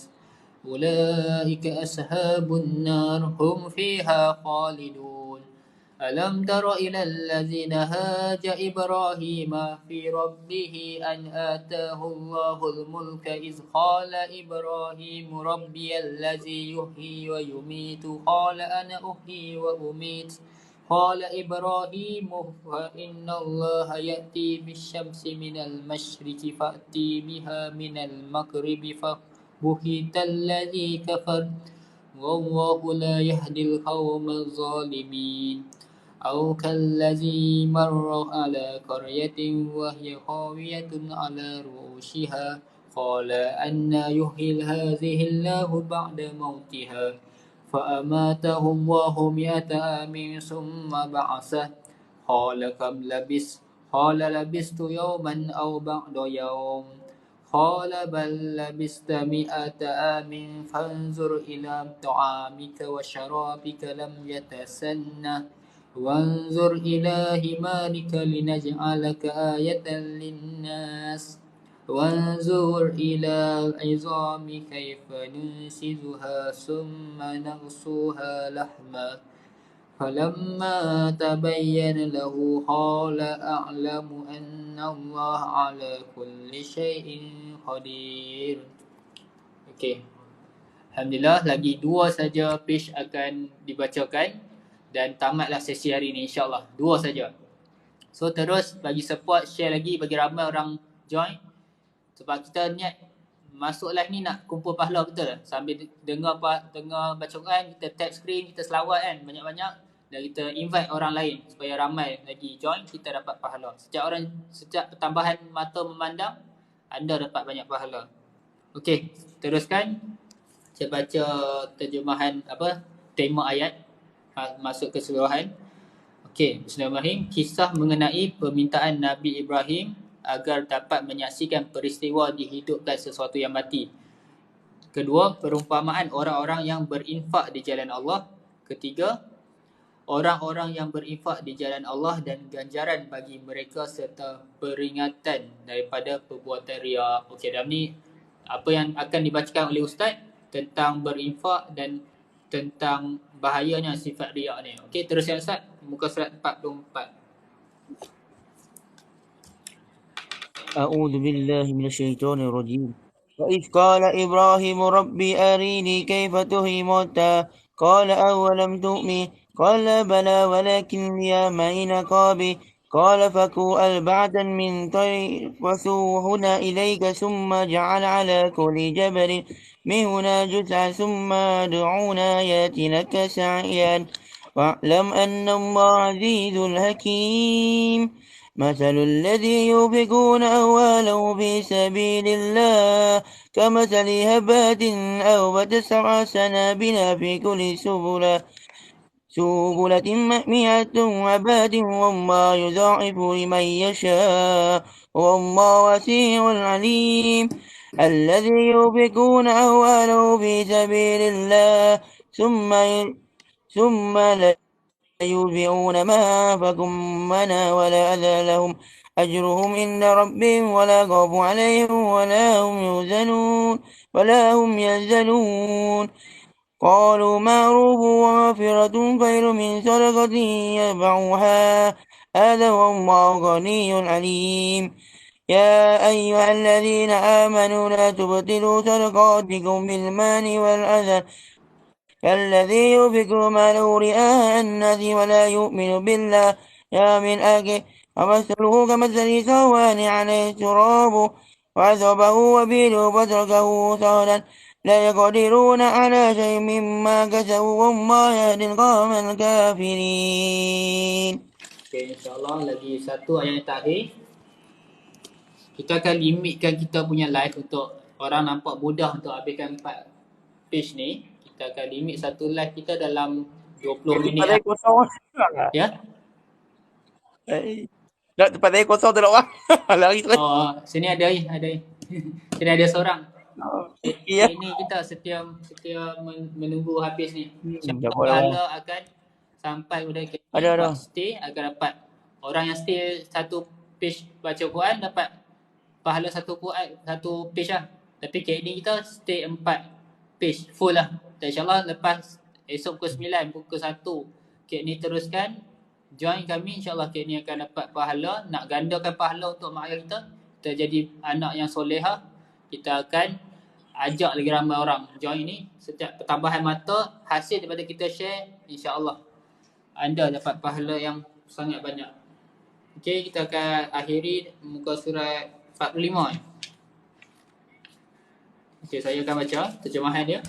أولئك أصحاب النار هم فيها خالدون ألم تر إلى الذين هاج إبراهيم في ربه أن آتاه الله الملك إذ قال إبراهيم ربي الذي يحيي ويميت قال أنا أحيي وأميت قال إبراهيم فإن الله يأتي بالشمس من المشرق فأتي بها من المغرب فبهت الذي كفر والله لا يهدي القوم الظالمين أو كالذي مر على قرية وهي خاوية على رؤوسها قال أن يحيي هذه الله بعد موتها فأماته الله 100 عام ثم بعثه قال كم لبثت قال لبثت يوما أو بعد يوم قال بل لبثت 100 عام فانظر إلى طعامك وشرابك لم يتسنه وانظر إلى حمارك لنجعلك آية للناس وانظر إلى العظام كيف ننشزها ثم نغسوها لحما فلما تبين له قال أعلم أن الله على كل شيء قدير. Okey. Alhamdulillah, lagi 2 saja page akan dibacakan dan tamatlah sesi hari ni insya-Allah. 2 saja. So terus bagi support, share lagi bagi ramai orang join. Sebab kita niat masuk live ni nak kumpul pahala betul. Sambil dengar baca Quran, kita tap screen, kita selawat kan banyak-banyak dan kita invite orang lain supaya ramai lagi join, kita dapat pahala. Setiap pertambahan mata memandang, anda dapat banyak pahala. Okey, teruskan. Saya baca terjemahan tema ayat masuk keseluruhan. Okey, bismillahirrahmanirrahim. Kisah mengenai permintaan Nabi Ibrahim agar dapat menyaksikan peristiwa dihidupkan sesuatu yang mati. Kedua, perumpamaan orang-orang yang berinfak di jalan Allah. Ketiga, orang-orang yang berinfak di jalan Allah dan ganjaran bagi mereka serta peringatan daripada perbuatan riya. Okey, dalam ni apa yang akan dibacakan oleh Ustaz tentang berinfak dan tentang bahayanya sifat riya ni. Okey, teruskan Ustaz, muka surat 44. أعوذ بالله من الشيطان الرجيم وإذ قال إبراهيم ربي أريني كيف تحيي الموتى قال أولم تؤمن قال بلى ولكن لي معي نقابي قال فكوا أربعة من طير فصوهن إليك ثم جعل على كل جبل منهن جزعا ثم ادعونا ياتينك سعيا واعلم أن الله عزيز حكيم مثل الذي ينفقون أمواله في سبيل الله كمثل هبات أنبتت سبع سنابل في كل سبلة مئة عباد والله يضاعف لمن يشاء والله واسع عليم الذي ينفقون أمواله في سبيل الله ثم لا يتبعون ما أنفقوا منا ولا أذى لهم أجرهم عند ربهم ولا خوف عليهم ولا هم يحزنون قالوا معروف ومغفرة خير من صدقة يتبعها هذا والله غني عليم يا أيها الذين آمنوا لا تبطلوا صدقاتكم بالمال والأذى كالذي ينفق ماله رئاء الناس ولا يؤمن بالله يا من أجل ومثله كمثل صوان عليه تراب وعذبه وبيله فتركه صهدا لا يقدرون على شيء مما كسبوا والله يهدي القوم الكافرين. Okay, insyaAllah lagi satu ayat terakhir. Kita akan limitkan kita punya live untuk orang nampak mudah untuk habiskan 4 page ni. Kita akan limit satu live kita dalam 20 minit Tempat lah. saya kosong. Ya? Tempat saya kosong tu lah. Lari terus. Oh, sini ada ni. Sini ada seorang. Ya. Ini kita setia menunggu habis ni. Dah Pahala akan sampai pada kita Ada. stay akan dapat. Orang yang stay satu page baca Quran dapat pahala satu page lah. Tapi kali ni kita stay 4 page full lah. Dan insyaAllah lepas esok pukul 9, pukul 1 kek ni teruskan join kami, insyaAllah kek ni akan dapat pahala. Nak gandakan pahala untuk mak ayah kita jadi anak yang soleha, kita akan ajak lagi ramai orang join ni. Setiap pertambahan mata hasil daripada kita share, insyaAllah anda dapat pahala yang sangat banyak. Okay, kita akan akhiri muka surat 45 ni. Okay, saya akan baca terjemahan dia.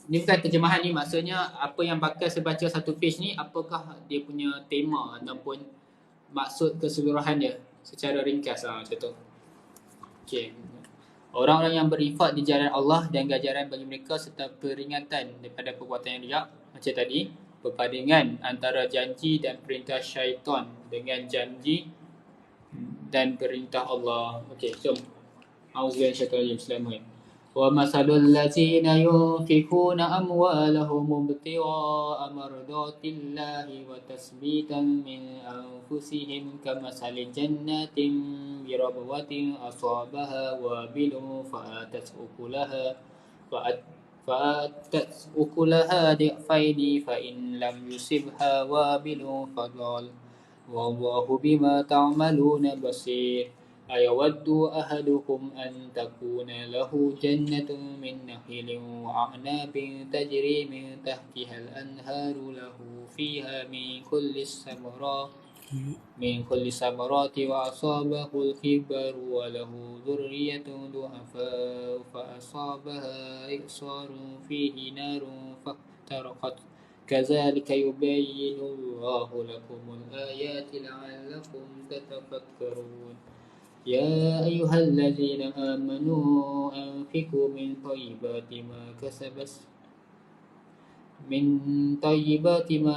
Ni bukan terjemahan ni, maksudnya apa yang bakal saya baca satu page ni, apakah dia punya tema ataupun maksud keseluruhan dia secara ringkas lah, macam tu. Okay. Orang-orang yang berinfak di jalan Allah dan ganjaran bagi mereka serta peringatan daripada perbuatan yang riak. Macam tadi, perbandingan antara janji dan perintah syaitan dengan janji dan perintah Allah. Okey, jom. Auzubillahi minasyaitonir rajim. Bismillahirrahmanirrahim. Wa masalul ladzina yunfikuna amwalahum ibtigha'a mardatillahi wa tasbitan min anfusihim kamathali jannatin bi rabwatin asabaha wabilun fa'atat ukulaha di'faini fa in lam yusibha wabilun fadal wallahu bima ta'maluna basir. Ayawaddu ahadukum an takuna lahu jannatun min nakhilin wa a'nabin tajri min tahtiha al-anharu lahu fiha min kulli samarati wa asabahu al-kibaru wa lahu dhurriyyatun du'afa fa asabaha i'sarun fihi narun fahtaraqat kadzalika yubayyinu Allahu lakumul ayati la'allakum tatafakkarun. Ya ayyuhallazina amanu anfiqu min tayyibati ma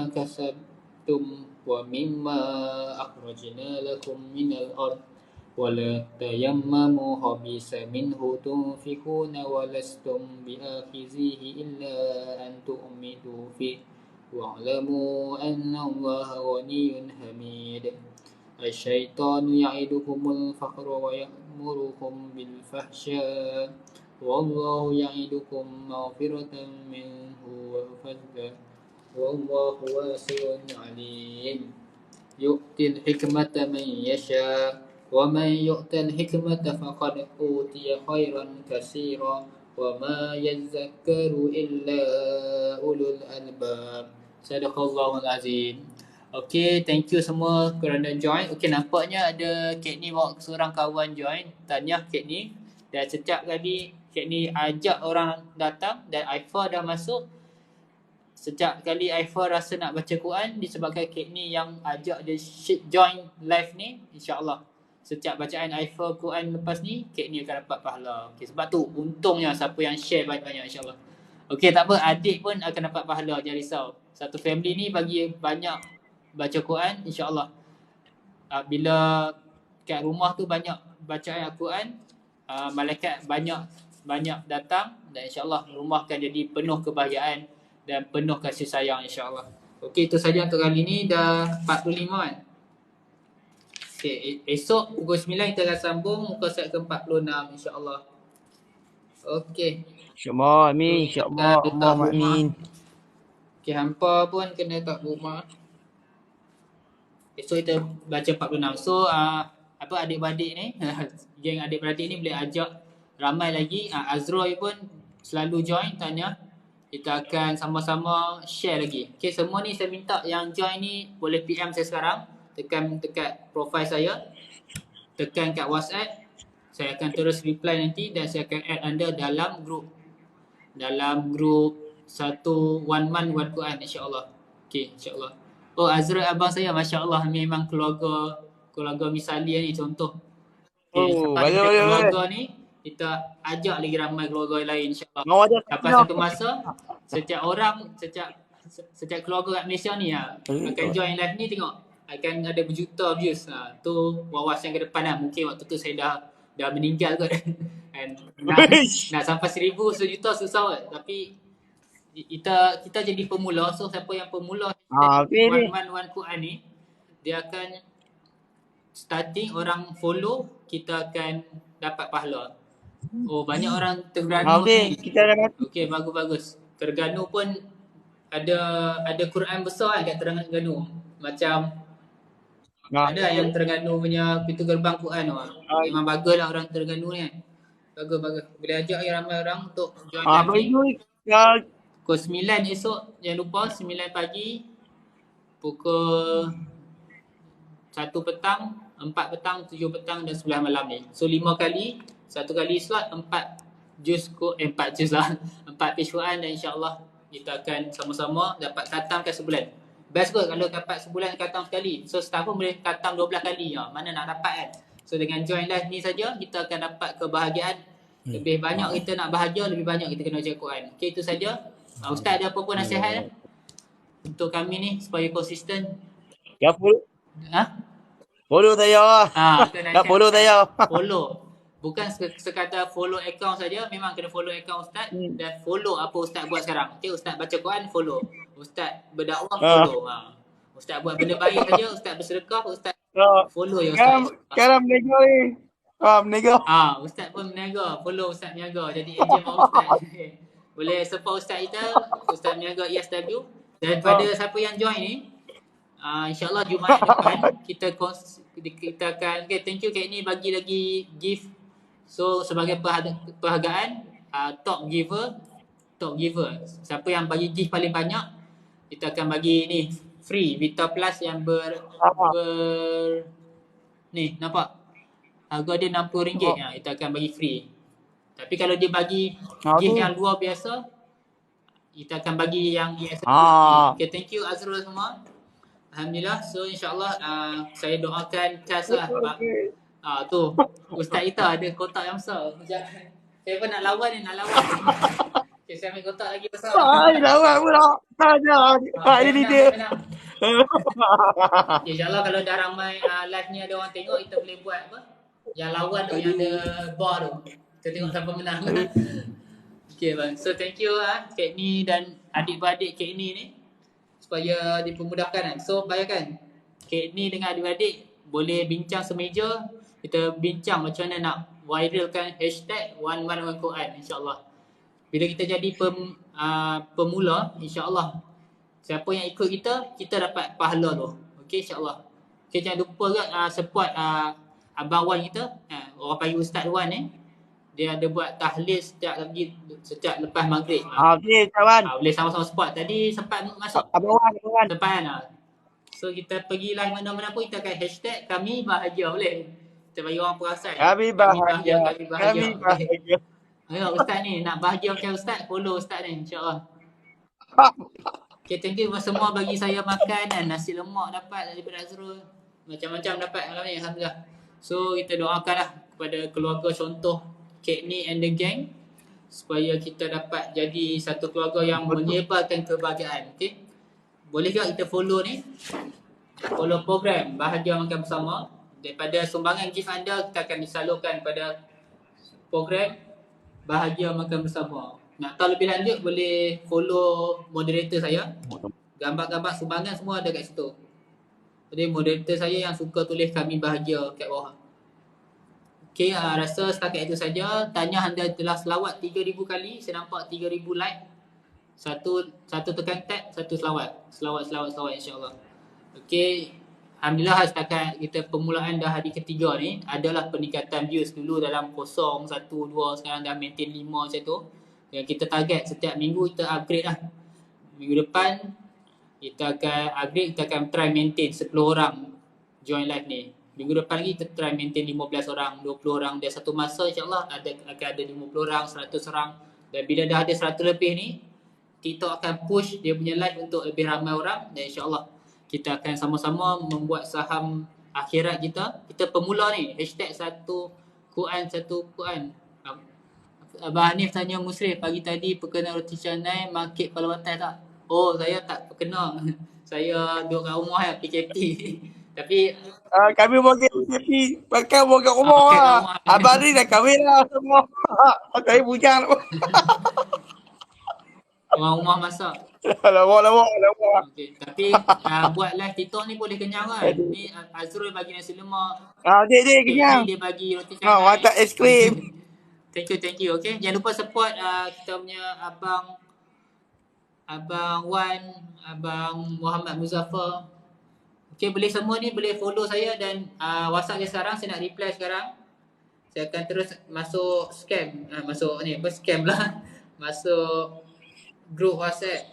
kasabtum wa mimma akhrajna lakum minal ard wa la tayammamu khabisa minhu tunfiquna wa lastum bi'akhizihi illa an tu'midu fi wa'lamu anna Allaha ghaniyyun hamid. الشيطان يعدكم الفقر ويأمركم بالفحشاء والله يعدكم مغفرة منه وفضلا والله واسع عليم. يؤتي الحكمة من يشاء ومن يؤت الحكمة فقد أوتي خيرا كثيرا وما يذكر إلا أولو الألباب. Sadaqallahul Azim. Okay, thank you semua kerana join. Okay, nampaknya ada Kak Ni bawa seorang kawan join. Tahniah Kak Ni. Dan setiap kali Kak Ni ajak orang datang dan Aifa dah masuk, setiap kali Aifa rasa nak baca Quran disebabkan Kak Ni yang ajak dia join live ni, insya-Allah setiap bacaan Aifa Quran lepas ni Kak Ni akan dapat pahala. Okay, sebab tu untungnya siapa yang share banyak-banyak, insya-Allah. Okay, tak apa, adik pun akan dapat pahala, jangan risau. Satu family ni bagi banyak baca Quran, insya-Allah. Bila kat rumah tu banyak bacaan Al-Quran, malaikat banyak datang dan insya-Allah rumah akan jadi penuh kebahagiaan dan penuh kasih sayang, insya-Allah. Okey, itu saja untuk kali ni. Dah 45 kan. Okey, esok pukul 9 kita akan sambung muka surat ke-46, insya-Allah. Okey. InsyaAllah, amin. InsyaAllah, Allahumma amin. Okey, hampa pun kena kat rumah. Esok kita baca 46. So, adik-beradik ni, geng adik-beradik ni boleh ajak ramai lagi. Azroy pun selalu join, tanya. Kita akan sama-sama share lagi. Okay, semua ni saya minta yang join ni boleh PM saya sekarang. Tekan dekat profile saya. Tekan kat WhatsApp. Saya akan terus reply nanti dan saya akan add anda dalam grup. Dalam grup 1 One Man One Quran, insya-Allah. Okay, insya-Allah. Oh, Azroy abang saya, masya-Allah, memang keluarga misalia ni contoh. Okay, boleh. Keluarga ni kita ajak lagi ramai keluarga lain, insya-Allah. Sampai satu masa setiap keluarga kat Malaysia ni akan join live ni, tengok akan ada berjuta views. Tu wawasan ke depan lah. Mungkin waktu tu saya dah meninggal kot. And nak sampai 1,000 sejuta susah kot. Tapi kita jadi pemula. So siapa yang pemula One Man One Quran ni, dia akan starting orang follow, kita akan dapat pahala. Oh, banyak orang Terengganu ni. Kita dah mati. Okey, bagus. Terengganu pun ada Quran besar kan kat Terengganu. Macam ada yang Terengganu punya pintu gerbang Quran tu. Memang baguslah orang Terengganu ni kan. Bagus. Boleh ajak ramai orang untuk join live. Pukul 9 esok, jangan lupa 9 pagi, pukul 1 petang, 4 petang, 7 petang dan 9 malam ni. So 5 kali, 1 kali slot 4 juz lah. 4 page Quran dan insya-Allah kita akan sama-sama dapat khatamkan sebulan. Best kot kalau dapat sebulan khatam sekali. So setahun boleh khatam 12 kali. Mana nak dapat kan? So dengan join live ni saja kita akan dapat kebahagiaan. Lebih banyak kita nak bahagia, lebih banyak kita kena baca Quran. Okey, itu saja. Ustaz ada apa-apa nasihat untuk kami ni supaya konsisten? Ya, follow saya. Tak follow saya. Follow. Bukan sekadar follow account saja, memang kena follow account Ustaz dan follow apa Ustaz buat sekarang. Okey, Ustaz baca Quran, follow. Ustaz berdakwah, follow. Ustaz buat benda baik saja, Ustaz bersedekah, Ustaz follow ya Ustaz. Sekarang berniaga ni. Berniaga. Ustaz pun berniaga, follow Ustaz berniaga. Jadi ejen Ustaz. Boleh support Ustaz kita, Ustaz berniaga ESW. Dan pada siapa yang join ni, insya-Allah Jumaat depan kita akan thank you Kak Ni bagi lagi gift. So sebagai penghargaan top giver. Siapa yang bagi gift paling banyak, kita akan bagi ni free Vita Plus yang ni nampak harga dia RM60, kita akan bagi free. Tapi kalau dia bagi gift yang luar biasa, kita akan bagi yang ESL. Okay, thank you Azrul semua. Alhamdulillah. So insya-Allah saya doakan Cas lah. Tu Ustaz kita ada kotak yang besar. Saya pun nak lawan ni, Okay, saya ambil kotak lagi besar. Lawan pula. Tanya. Ini dia. InsyaAllah kalau dah ramai live ni ada orang tengok, kita boleh buat apa? Yang lawan tu, yang ada bar tu. Kita tengok siapa menang. Okay bang. So thank you Kak Ni dan adik-beradik Kak Ni ni. Supaya dipermudahkan kan. So bayangkan Kak Ni dengan adik-beradik boleh bincang semeja. Kita bincang macam mana nak viralkan hashtag One Man One Quran, insyaAllah. Bila kita jadi pemula, insyaAllah siapa yang ikut kita dapat pahala tu. Okay, insyaAllah. Okay, jangan lupa support Abang Wan kita, orang panggil Ustaz Wan ni. dia ada buat tahlil setiap lepas maghrib. Okey, kawan. Boleh sama-sama support. Tadi sempat masuk Abang Wan, Abang Wan. sempat kan? So kita pergi live mana-mana pun kita akan hashtag kami bahagia, boleh? Kita bagi orang perasan. Kami bahagia. Kami bahagia. Kami bahagia. Ayo Ustaz ni, nak bahagia macam Ustaz, follow Ustaz ni insya-Allah. Okay, thank you semua bagi saya makan dan nasi lemak dapat daripada Azrul. Macam-macam dapat malam ni, alhamdulillah. So kita doakanlah kepada keluarga contoh Kek Ni and the gang supaya kita dapat jadi satu keluarga yang menyebarkan kebahagiaan. Okey. Boleh tak kita follow ni? Follow program Bahagia Makan Bersama. Daripada sumbangan gift anda kita akan disalurkan pada program Bahagia Makan Bersama. Nak tahu lebih lanjut boleh follow moderator saya. Gambar-gambar sumbangan semua ada kat situ. Jadi moderator saya yang suka tulis kami bahagia kat bawah. Okay, rasa setakat itu saja. Tanya anda telah selawat 3,000 kali. Saya nampak 3,000 like. Satu tekan tab, satu selawat. Selawat insya-Allah. Okay. Alhamdulillah setakat kita permulaan dah hari ketiga ni adalah peningkatan views. Dulu dalam 0, 1, 2, sekarang dah maintain 5 macam tu. Yang kita target setiap minggu kita upgrade lah. Minggu depan kita akan upgrade, kita akan try maintain 10 orang join live ni. Minggu depan lagi kita try maintain 15 orang, 20 orang. Dan satu masa insyaAllah akan ada 50 orang, 100 orang. Dan bila dah ada 100 lebih ni, TikTok akan push dia punya live untuk lebih ramai orang. Dan insyaAllah kita akan sama-sama membuat saham akhirat kita. Kita pemula ni, hashtag satu Quran. Abang Hanif tanya Muslim, pagi tadi perkenal roti canai market Palawatan tak? Oh, saya tak perkenal. Saya duduk kat rumah ya, PKP. Tapi Kami makan tapi pakai kat rumah lah. Abang ni dah kahwin lah semua. Saya bujang nak. orang rumah masak. Lawak. Okay. Tapi buat live TikTok ni boleh kenyang kan? Ni Azrul bagi nasi lemak. Dia kenyang. Dia bagi roti canai. Mantap es krim. Thank you. Okay. Jangan lupa support kita punya Abang Wan, Abang Muhammad Muzaffar. Okay, boleh semua ni boleh follow saya dan WhatsApp dia sekarang. Saya nak reply sekarang. Saya akan terus masuk scam. Scam lah. Masuk grup WhatsApp.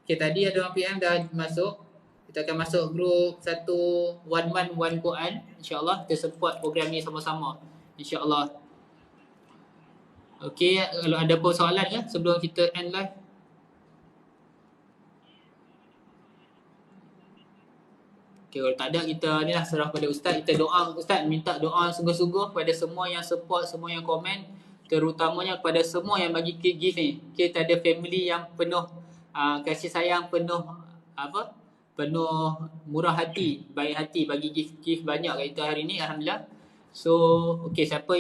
Okay, tadi ada orang PM dah masuk. Kita akan masuk grup One Man One Quran. InsyaAllah kita support program ni sama-sama. InsyaAllah. Okay, kalau ada pun soalan ya sebelum kita end live. Okay, kalau tak ada kita ni lah serah pada Ustaz. Kita doa, Ustaz minta doa sungguh-sungguh kepada semua yang support, semua yang komen. Terutamanya kepada semua yang bagi gift ni. Kita ada family yang penuh kasih sayang, penuh murah hati, baik hati, bagi gift banyak kat kita hari ni, alhamdulillah. So, okay, siapa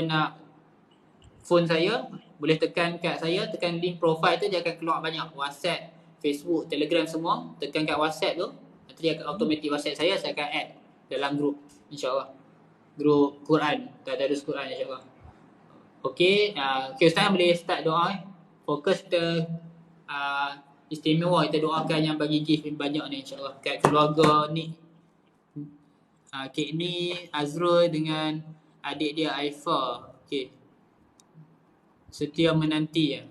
nak phone saya, boleh tekan kat saya, tekan link profile tu dia akan keluar banyak. WhatsApp, Facebook, Telegram semua, tekan kat WhatsApp tu, nanti dia akan automatic WhatsApp saya akan add dalam grup, insyaAllah. Grup Quran, Tadarus Quran insyaAllah. Okay, Ustaz boleh start doa. Fokus kita istimewa, kita doakan yang bagi gift banyak ni insyaAllah. Kat keluarga ni, Kek Ni, Azrul dengan adik dia Aifa. Okay, setia menanti ya.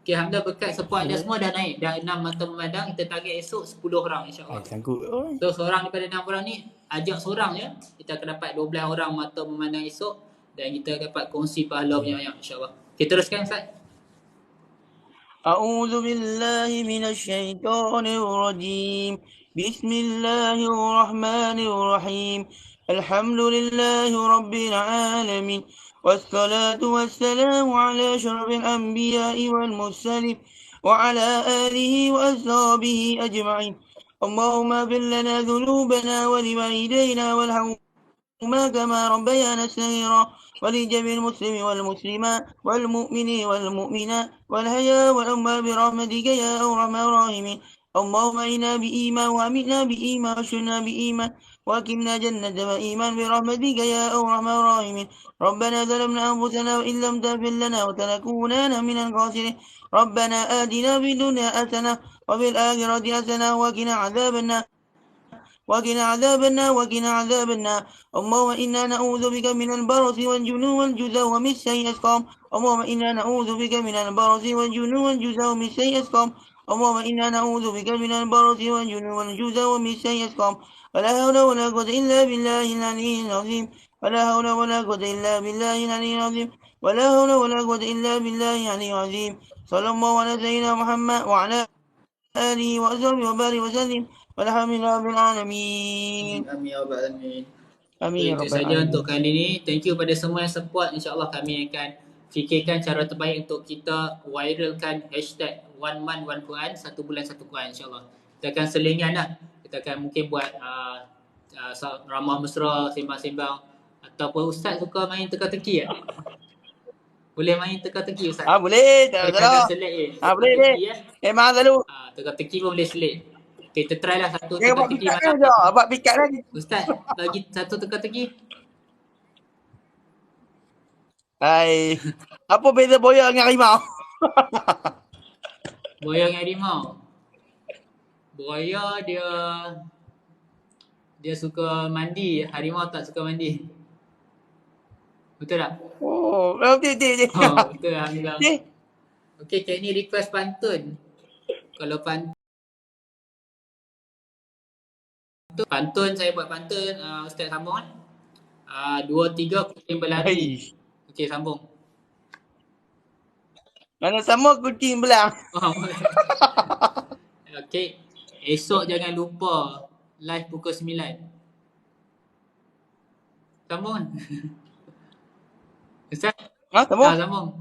Okay, alhamdulillah berkat support dia semua dah naik. Dah 6 mata memandang. Kita target esok 10 orang insyaAllah. Sanggup. So seorang daripada 6 orang ni, ajak seorang je, kita akan dapat 12 orang mata memandang esok. Dan kita dapat kongsi pahala banyak-banyak insyaAllah. Kita teruskan Ustaz. أعوذ بالله من الشيطان الرجيم بسم الله الرحمن الرحيم الحمد لله رب العالمين والصلاة والسلام على أشرف الأنبياء والمرسلين وعلى آله وأصحابه أجمعين اللهم اغفر لنا ذنوبنا ولوالدينا وارحمهما كما ربيانا صغيرا ولجميع المسلمين والمسلمات والمؤمنين والمؤمنات والحياة والأمة برحمتك يا أرحم الراحمين اللهم إنا بإيمان وأمنا بإيمان واشرنا بإيمان وأكرمنا جنة وإيمان برحمتك يا أرحم الراحمين ربنا ظلمنا أنفسنا وإن لم تغفر لنا وتكونن من الخاسرين ربنا آتنا في الدنيا حسنة وفي الآخرة حسنة وقنا عذاب النار وقنا عذاب النار وقنا عذاب النار اللهم إنا نعوذ بك من البرص والجنون والجذام ومن سيء الأسقام اللهم إنا نعوذ بك من البرص والجنون والجذام ومن سيء الأسقام اللهم إنا نعوذ بك من البرص والجنون والجذام ومن سيء الأسقام ولا حول ولا قوة إلا بالله العلي العظيم ولا حول ولا قوة إلا بالله العلي العظيم ولا حول ولا قوة إلا بالله العلي العظيم صلى الله على سيدنا محمد وعلى آله وأصحابه وبارك وسلم والحمد لله رب العالمين. Amin ya rabbal alamin. Amin ya Itu rabbal saja untuk alamin. kali ni. Thank you pada semua yang support. InsyaAllah kami akan fikirkan cara terbaik untuk kita viralkan hashtag One Month One Quran, 1 bulan 1 Quran, insyaAllah. Kita akan selingan lah. Kita akan mungkin buat ramah mesra, sembang-sembang. Ataupun Ustaz suka main teka-teki tak? Boleh main teka-teki Ustaz? Boleh, tak Kadang-kadang salah. selit Boleh, boleh. Memang selalu. Teka-teki pun boleh selit. Okay, kita try lah satu Dia buat teka-teki pikat malam. je. Buat pikat lagi. Ustaz, bagi satu teka-teki. Hai. Apa beza boya dengan harimau? Buaya dengan harimau. Buaya dia suka mandi, harimau tak suka mandi. Betul tak? Oh, betul. Oh, betul alhamdulillah. Okey. Okey, Kak ni request pantun. Kalau pantun saya buat pantun, Ustaz sambung kan? 2, 3 kucing berlari. Hai. Okey, sambung. Mana sama kucing belang. Oh. Okey, esok jangan lupa live pukul 9. Sambung kan? Ustaz? Sama? Sambung.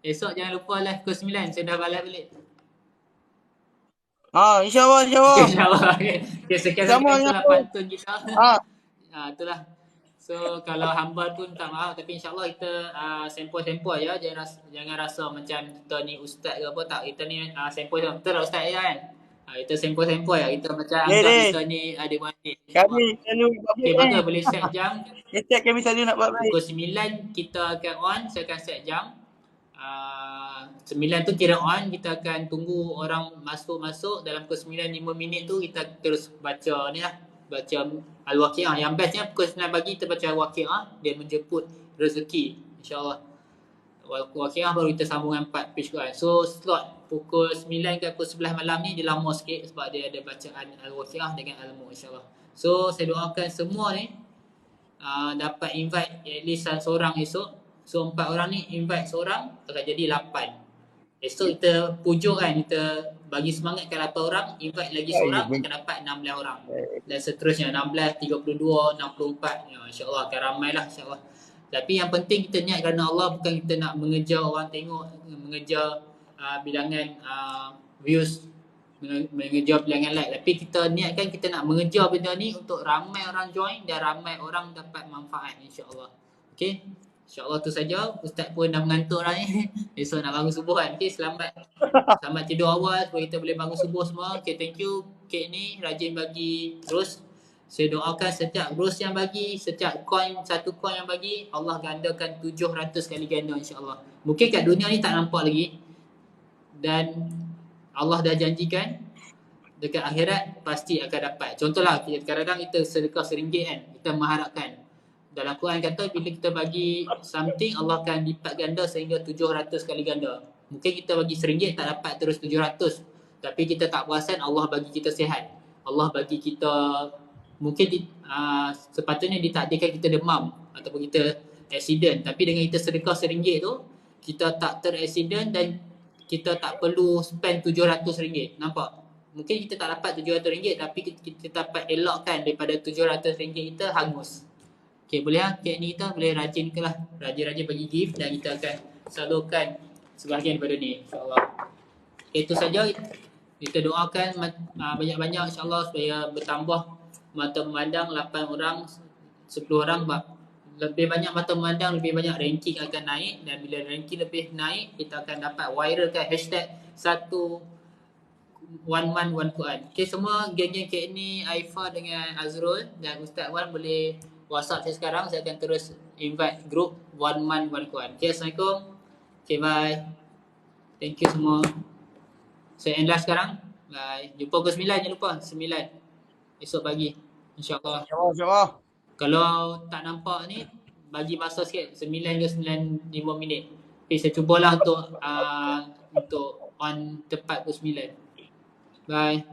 Esok jangan lupa live pukul 9. Saya dah balik. InsyaAllah. InsyaAllah. Okay, sekian Sama itulah pantun kita. Itulah. So kalau hamba tu minta maaf, tapi insyaAllah kita sempoi-sempoi ya. Jangan rasa macam kita ni ustaz ke apa, tak. Kita ni sempoi. Betul tak ustaz ya kan? Kita sempoi-sempoi lah. Kita macam anggap kita ni adik-beradik. Kami selalu buat Okay, bangga boleh set jam. Setiap kami selalu nak buat baik. Pukul 9 kita akan on. Saya akan set jam. 9 tu kira on. Kita akan tunggu orang masuk. Dalam pukul 9 5 minit tu kita terus baca ni lah. Baca Al-Waqi'ah. Yang bestnya pukul 9 pagi kita baca Al-Waqi'ah. Dia menjemput rezeki, InsyaAllah. Al-Waqi'ah baru kita sambung dengan 4 page Quran. So slot pukul 9 ke pukul 11 malam ni dia lama sikit sebab dia ada bacaan Al-Waqi'ah dengan Al-Mulk, InsyaAllah. So saya doakan semua ni dapat invite at least seorang esok. So 4 orang ni invite seorang, akan jadi 8. Esok kita pujuk kan, kita bagi semangatkan 8 orang, invite lagi seorang, akan dapat 16 orang. Dan seterusnya 16, 32, 64. Ya, InsyaAllah akan ramai lah, InsyaAllah. Tapi yang penting kita niat kerana Allah, bukan kita nak mengejar orang tengok, mengejar bilangan views, mengejar bilangan like. Tapi kita niatkan kita nak mengejar benda ni untuk ramai orang join dan ramai orang dapat manfaat, InsyaAllah. Okay? InsyaAllah tu saja. Ustaz pun dah mengantuk dah ni. Esok nak bangun subuh kan. Okay, selamat tidur awal supaya kita boleh bangun subuh semua. Okay, thank you. Kek ni rajin bagi terus. Saya doakan setiap bros yang bagi, setiap coin, satu coin yang bagi, Allah gandakan 700 kali ganda, insyaAllah. Mungkin kat dunia ni tak nampak lagi. Dan Allah dah janjikan dekat akhirat pasti akan dapat. Contohlah, kadang-kadang kita sedekah RM1 kan. Kita mengharapkan. Dalam Quran kata bila kita bagi something, Allah akan lipat ganda sehingga 700 kali ganda. Mungkin kita bagi RM1 tak dapat terus 700. Tapi kita tak perasan Allah bagi kita sihat. Allah bagi kita, mungkin sepatutnya ditakdirkan kita demam ataupun kita accident. Tapi dengan kita sedekah RM1 tu, kita tak ter-accident dan kita tak perlu spend RM700. Nampak? Mungkin kita tak dapat RM700 tapi kita dapat elakkan daripada RM700 kita hangus. Okay, boleh lah kek ni kita boleh rajin ke lah. Rajin-rajin bagi gift dan kita akan salurkan sebahagian daripada ni, insyaAllah. Okay, itu saja. Kita doakan banyak-banyak insyaAllah supaya bertambah mata memandang 8 orang, 10 orang. Lebih banyak mata memandang, lebih banyak ranking akan naik. Dan bila ranking lebih naik, kita akan dapat viralkan hashtag 1 One Month One Quran. Okay, semua geng-geng kek ni, Aifa dengan Azrul dan Ustaz Wan boleh WhatsApp saya sekarang. Saya akan terus invite group One Month One Quran. Okay, Assalamualaikum. Okay, bye. Thank you semua. Saya end live sekarang. Bye. Jumpa pukul 9, jangan lupa. 9 esok pagi. InsyaAllah. InsyaAllah. Kalau tak nampak ni, bagi masa sikit 9 ke 95 minit. Okay, saya cubalah untuk on tepat pukul 9. Bye.